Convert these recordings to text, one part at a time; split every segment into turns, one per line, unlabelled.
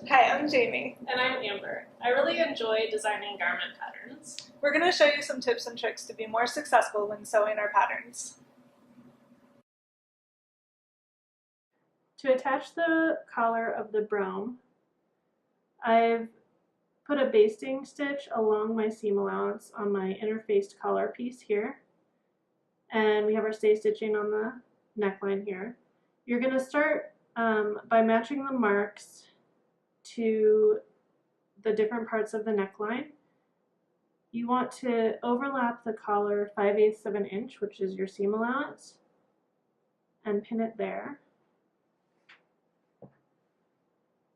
Hi, I'm Jamie.
And I'm Amber. I really enjoy designing garment patterns.
We're going to show you some tips and tricks to be more successful when sewing our patterns.
To attach the collar of the Brome, I've put a basting stitch along my seam allowance on my interfaced collar piece here. And we have our stay stitching on the neckline here. You're going to start by matching the marks to the different parts of the neckline. You want to overlap the collar 5/8 of an inch, which is your seam allowance, and pin it there.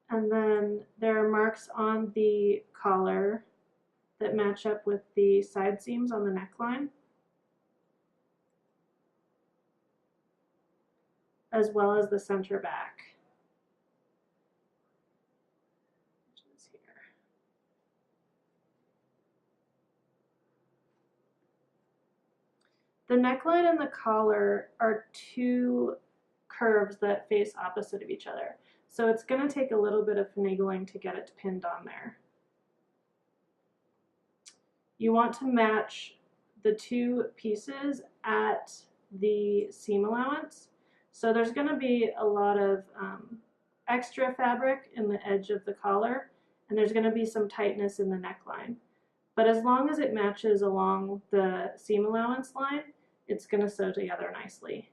And then there are marks on the collar that match up with the side seams on the neckline, as well as the center back, which is here. The neckline and the collar are two curves that face opposite of each other. So it's going to take a little bit of finagling to get it pinned on there. You want to match the two pieces at the seam allowance. So there's going to be a lot of extra fabric in the edge of the collar, and there's going to be some tightness in the neckline. But as long as it matches along the seam allowance line, it's going to sew together nicely.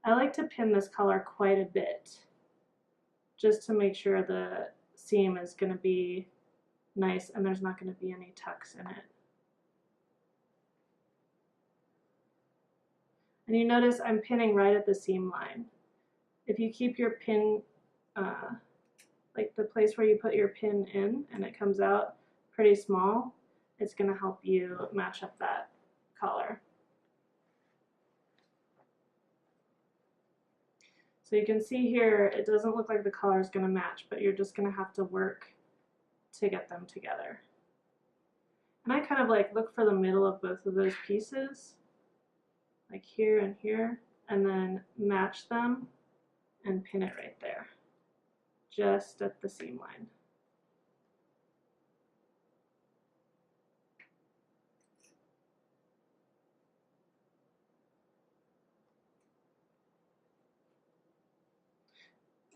I like to pin this collar quite a bit, just to make sure the seam is going to be nice and there's not going to be any tucks in it. And you notice I'm pinning right at the seam line. If you keep your pin, like the place where you put your pin in and it comes out pretty small, it's going to help you match up that collar. So you can see here, it doesn't look like the collar is going to match, but you're just going to have to work to get them together. And I kind of like look for the middle of both of those pieces, like here and here, and then match them and pin it right there, just at the seam line.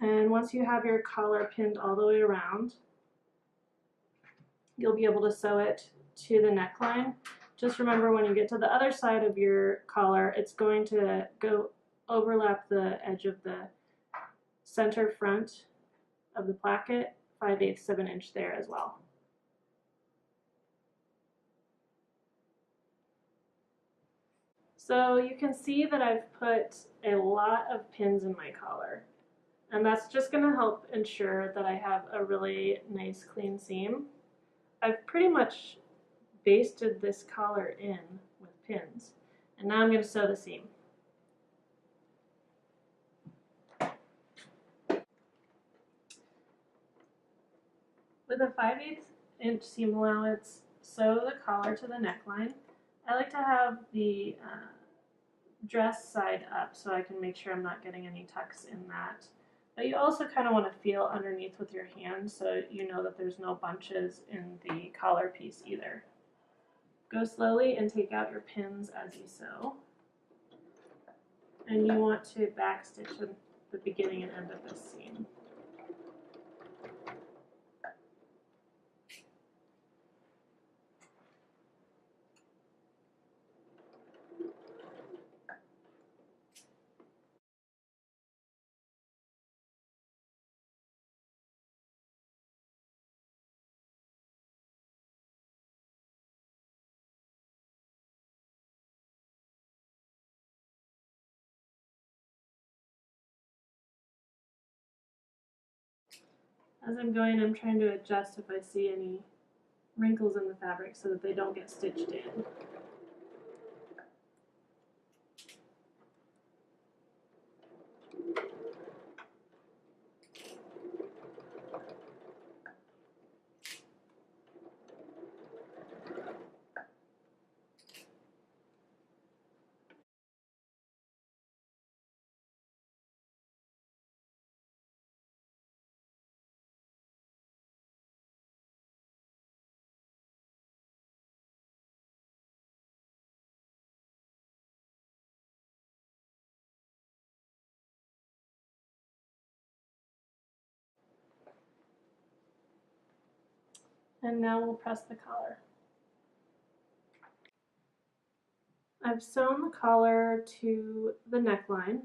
And once you have your collar pinned all the way around, you'll be able to sew it to the neckline. Just remember, when you get to the other side of your collar, it's going to go overlap the edge of the center front of the placket 5/8 of an inch there as well. So you can see that I've put a lot of pins in my collar. And that's just going to help ensure that I have a really nice clean seam. I've pretty much basted this collar in with pins. And now I'm going to sew the seam. With a 5/8 inch seam allowance, sew the collar to the neckline. I like to have the dress side up so I can make sure I'm not getting any tucks in that. But you also kind of want to feel underneath with your hand so you know that there's no bunches in the collar piece either. Go slowly and take out your pins as you sew. And you want to backstitch at the beginning and end of this seam. As I'm going, I'm trying to adjust if I see any wrinkles in the fabric so that they don't get stitched in. And now we'll press the collar. I've sewn the collar to the neckline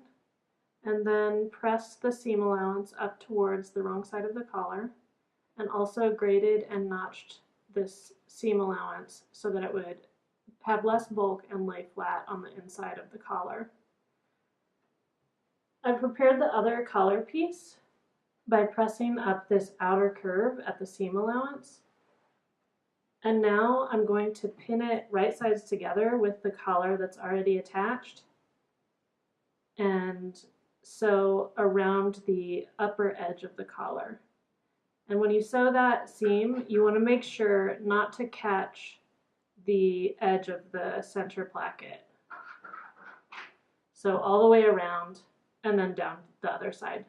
and then pressed the seam allowance up towards the wrong side of the collar, and also graded and notched this seam allowance so that it would have less bulk and lay flat on the inside of the collar. I've prepared the other collar piece by pressing up this outer curve at the seam allowance. And now I'm going to pin it right sides together with the collar that's already attached and sew around the upper edge of the collar. And when you sew that seam, you want to make sure not to catch the edge of the center placket. So all the way around and then down the other side.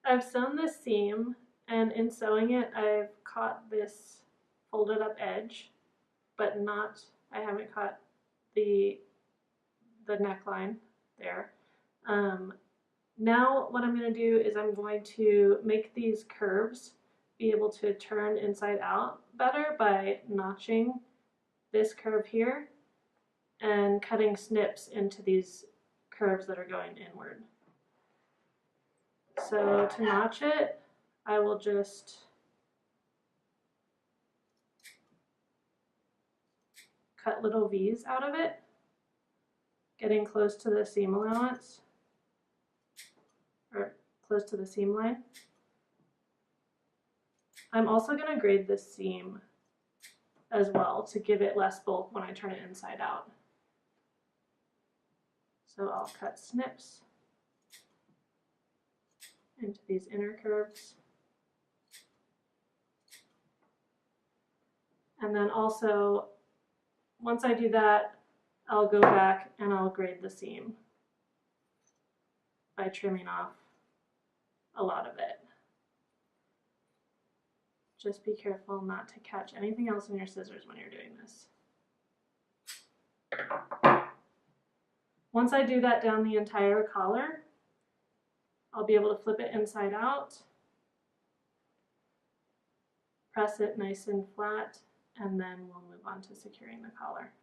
I've sewn this seam, and in sewing it I've caught this folded up edge, but I haven't caught the neckline there. Now what I'm going to do is I'm going to make these curves be able to turn inside out better by notching this curve here and cutting snips into these curves that are going inward. So to notch it, I will just cut little V's out of it, getting close to the seam allowance, or close to the seam line. I'm also going to grade this seam as well to give it less bulk when I turn it inside out. So I'll cut snips into these inner curves. And then also, once I do that, I'll go back and I'll grade the seam by trimming off a lot of it. Just be careful not to catch anything else in your scissors when you're doing this. Once I do that down the entire collar, I'll be able to flip it inside out, press it nice and flat, and then we'll move on to securing the collar.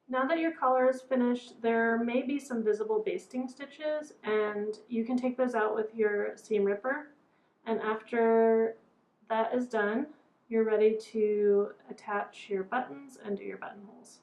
Now that your collar is finished, there may be some visible basting stitches, and you can take those out with your seam ripper. And after that is done, you're ready to attach your buttons and do your buttonholes.